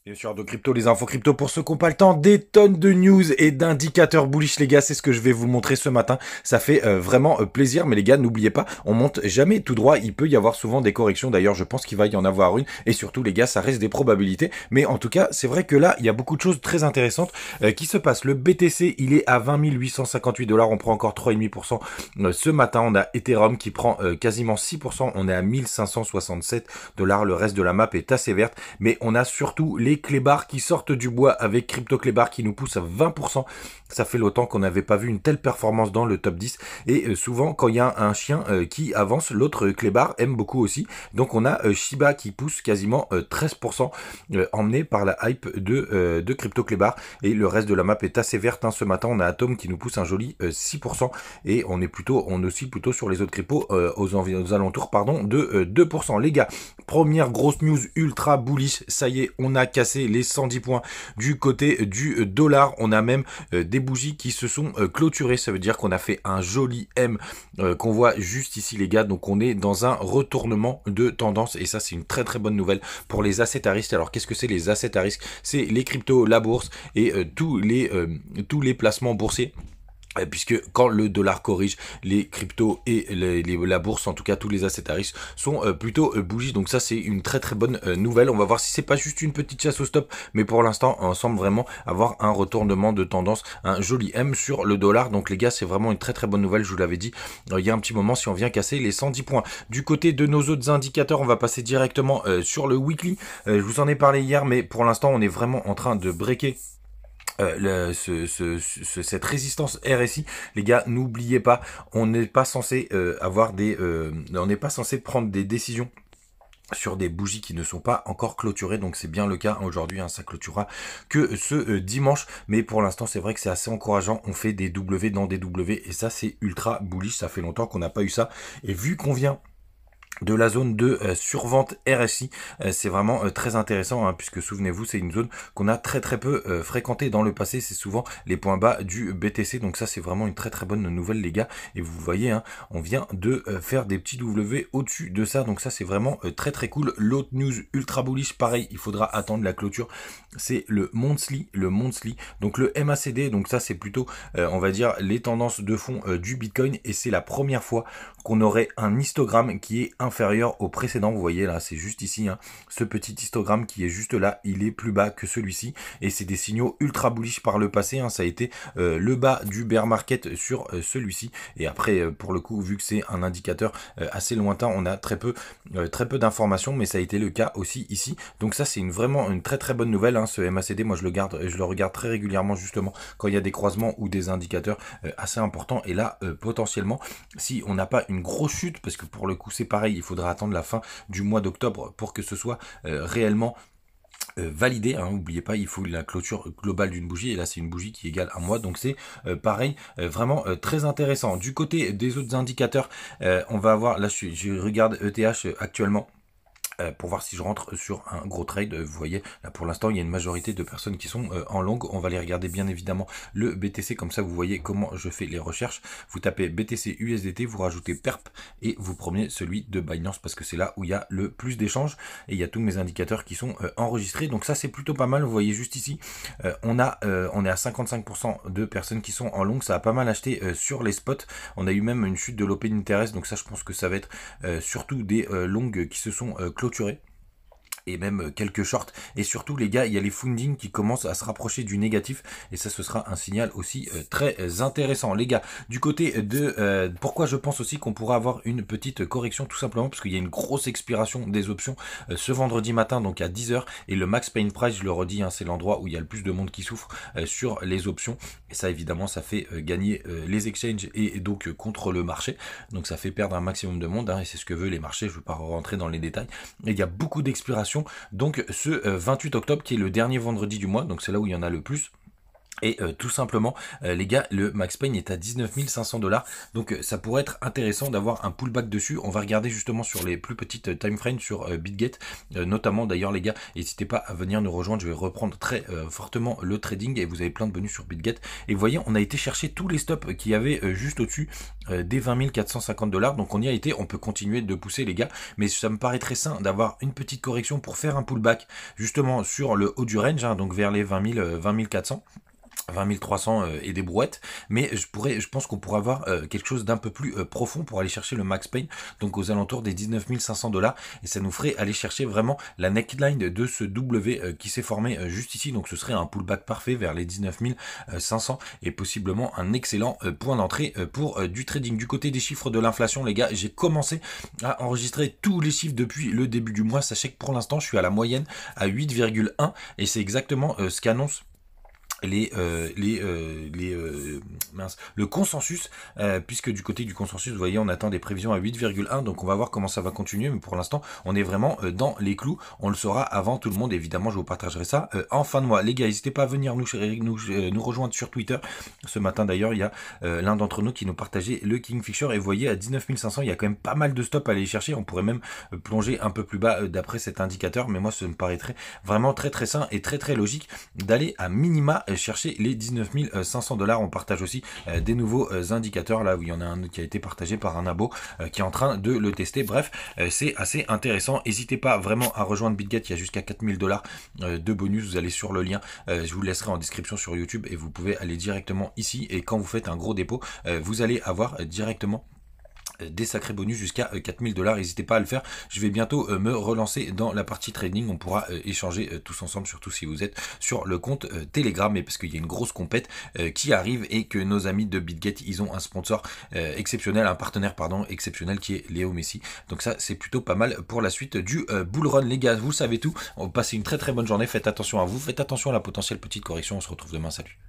Bien sûr, de crypto, les infos crypto pour ceux qui n'ont pas le temps, des tonnes de news et d'indicateurs bullish les gars, c'est ce que je vais vous montrer ce matin. Ça fait vraiment plaisir, mais les gars, n'oubliez pas, on monte jamais tout droit, il peut y avoir souvent des corrections, d'ailleurs je pense qu'il va y en avoir une, et surtout les gars, ça reste des probabilités, mais en tout cas, c'est vrai que là, il y a beaucoup de choses très intéressantes qui se passent. Le BTC, il est à 20 858 $, on prend encore 3,5% ce matin, on a Ethereum qui prend quasiment 6%, on est à 1567 $, le reste de la map est assez verte, mais on a surtout les clébards qui sortent du bois avec Crypto Clébar qui nous pousse à 20%. Ça fait longtemps qu'on n'avait pas vu une telle performance dans le top 10. Et souvent, quand il y a un chien qui avance, l'autre clébard aime beaucoup aussi. Donc on a Shiba qui pousse quasiment 13%, emmené par la hype de Crypto Clébar. Et le reste de la map est assez verte. Ce matin, on a Atom qui nous pousse un joli 6%. Et on oscille plutôt sur les autres cryptos aux alentours de 2%. Les gars, première grosse news ultra bullish. Ça y est, on a cassé les 110 points du côté du dollar. On a même des bougies qui se sont clôturées. Ça veut dire qu'on a fait un joli M qu'on voit juste ici les gars. Donc on est dans un retournement de tendance et ça c'est une très très bonne nouvelle pour les assets à risque. Alors qu'est-ce que c'est les assets à risque? C'est les cryptos, la bourse et tous les placements boursiers. Puisque quand le dollar corrige, les cryptos et la bourse, en tout cas tous les assets à risque, sont plutôt bougies. Donc ça c'est une très très bonne nouvelle. On va voir si c'est pas juste une petite chasse au stop, mais pour l'instant on semble vraiment avoir un retournement de tendance, un joli M sur le dollar. Donc les gars, c'est vraiment une très très bonne nouvelle, je vous l'avais dit il y a un petit moment, si on vient casser les 110 points. Du côté de nos autres indicateurs, on va passer directement sur le weekly. Je vous en ai parlé hier, mais pour l'instant on est vraiment en train de breaker cette résistance RSI. Les gars, n'oubliez pas, on n'est pas censé on n'est pas censé prendre des décisions sur des bougies qui ne sont pas encore clôturées, donc c'est bien le cas aujourd'hui, ça clôturera que ce dimanche, mais pour l'instant c'est vrai que c'est assez encourageant, on fait des W dans des W et ça c'est ultra bullish, ça fait longtemps qu'on n'a pas eu ça, et vu qu'on vient de la zone de survente RSI, c'est vraiment très intéressant puisque souvenez-vous, c'est une zone qu'on a très très peu fréquentée dans le passé, c'est souvent les points bas du BTC, donc ça c'est vraiment une très très bonne nouvelle les gars, et vous voyez on vient de faire des petits W au-dessus de ça, donc ça c'est vraiment très très cool. L'autre news ultra bullish, pareil, il faudra attendre la clôture, c'est le monthly, donc le MACD, donc ça c'est plutôt on va dire les tendances de fond du Bitcoin, et c'est la première fois qu'on aurait un histogramme qui est inférieur au précédent. Vous voyez là, c'est juste ici, ce petit histogramme qui est juste là, il est plus bas que celui-ci, et c'est des signaux ultra bullish par le passé, ça a été le bas du bear market sur celui-ci, et après pour le coup, vu que c'est un indicateur assez lointain, on a très peu d'informations, mais ça a été le cas aussi ici, donc ça c'est vraiment une très très bonne nouvelle, ce MACD, moi je le regarde très régulièrement justement quand il y a des croisements ou des indicateurs assez importants, et là potentiellement si on n'a pas une grosse chute, parce que pour le coup c'est pareil, il faudra attendre la fin du mois d'octobre pour que ce soit réellement validé, n'oubliez pas, il faut la clôture globale d'une bougie, et là c'est une bougie qui égale un mois, donc c'est pareil, vraiment très intéressant. Du côté des autres indicateurs, on va avoir, là je regarde ETH actuellement, pour voir si je rentre sur un gros trade. Vous voyez, là pour l'instant il y a une majorité de personnes qui sont en long. On va les regarder bien évidemment le BTC, comme ça vous voyez comment je fais les recherches. Vous tapez BTC USDT, vous rajoutez PERP et vous prenez celui de Binance, parce que c'est là où il y a le plus d'échanges, et il y a tous mes indicateurs qui sont enregistrés, donc ça c'est plutôt pas mal. Vous voyez juste ici, on est à 55% de personnes qui sont en long, ça a pas mal acheté sur les spots. On a eu même une chute de l'open interest, donc ça je pense que ça va être surtout des longs qui se sont clôturés, et même quelques shorts, et surtout les gars, il y a les funding qui commencent à se rapprocher du négatif, et ça ce sera un signal aussi très intéressant les gars. Du côté de pourquoi je pense aussi qu'on pourra avoir une petite correction, tout simplement parce qu'il y a une grosse expiration des options ce vendredi matin, donc à 10h, et le max pain price, je le redis, c'est l'endroit où il y a le plus de monde qui souffre sur les options, et ça évidemment ça fait gagner les exchanges et donc contre le marché, donc ça fait perdre un maximum de monde, et c'est ce que veulent les marchés. Je ne vais pas rentrer dans les détails, et il y a beaucoup d'expirations. Donc ce 28 octobre qui est le dernier vendredi du mois, donc c'est là où il y en a le plus. Et tout simplement, les gars, le Max Payne est à 19 500 $. Donc ça pourrait être intéressant d'avoir un pullback dessus. On va regarder justement sur les plus petites time frames sur BitGet. Notamment d'ailleurs les gars, n'hésitez pas à venir nous rejoindre. Je vais reprendre très fortement le trading et vous avez plein de bonus sur BitGet. Et vous voyez, on a été chercher tous les stops qu'il y avait juste au-dessus des 20 450 $. Donc on y a été, on peut continuer de pousser les gars. Mais ça me paraît très sain d'avoir une petite correction pour faire un pullback justement sur le haut du range, hein, donc vers les 20 400. 20 300 et des brouettes, mais je pense qu'on pourra avoir quelque chose d'un peu plus profond pour aller chercher le Max Payne, donc aux alentours des 19 500 $, et ça nous ferait aller chercher vraiment la neckline de ce W qui s'est formé juste ici, donc ce serait un pullback parfait vers les 19 500 et possiblement un excellent point d'entrée pour du trading. Du côté des chiffres de l'inflation, les gars, j'ai commencé à enregistrer tous les chiffres depuis le début du mois. Sachez que pour l'instant, je suis à la moyenne à 8,1 et c'est exactement ce qu'annonce le consensus, puisque du côté du consensus, vous voyez, on attend des prévisions à 8,1, donc on va voir comment ça va continuer, mais pour l'instant, on est vraiment dans les clous. On le saura avant tout le monde, évidemment, je vous partagerai ça en fin de mois. Les gars, n'hésitez pas à venir nous rejoindre sur Twitter. Ce matin, d'ailleurs, il y a l'un d'entre nous qui nous partageait le Kingfisher, et vous voyez, à 19 500, il y a quand même pas mal de stops à aller chercher. On pourrait même plonger un peu plus bas d'après cet indicateur, mais moi, ça me paraîtrait vraiment très très sain et très très logique d'aller à minima chercher les 19 500 $. On partage aussi des nouveaux indicateurs, là où il y en a un qui a été partagé par un abo qui est en train de le tester. Bref, c'est assez intéressant. N'hésitez pas vraiment à rejoindre BitGet, il y a jusqu'à 4000 $ de bonus. Vous allez sur le lien, je vous le laisserai en description sur YouTube, et vous pouvez aller directement ici, et quand vous faites un gros dépôt, vous allez avoir directement des sacrés bonus jusqu'à 4000 $. N'hésitez pas à le faire. Je vais bientôt me relancer dans la partie trading. On pourra échanger tous ensemble, surtout si vous êtes sur le compte Telegram, et parce qu'il y a une grosse compète qui arrive, et que nos amis de BitGet, ils ont un sponsor exceptionnel, un partenaire pardon exceptionnel, qui est Léo Messi. Donc ça, c'est plutôt pas mal pour la suite du bull run. Les gars, vous savez tout. On va passer une très très bonne journée. Faites attention à vous, faites attention à la potentielle petite correction. On se retrouve demain. Salut.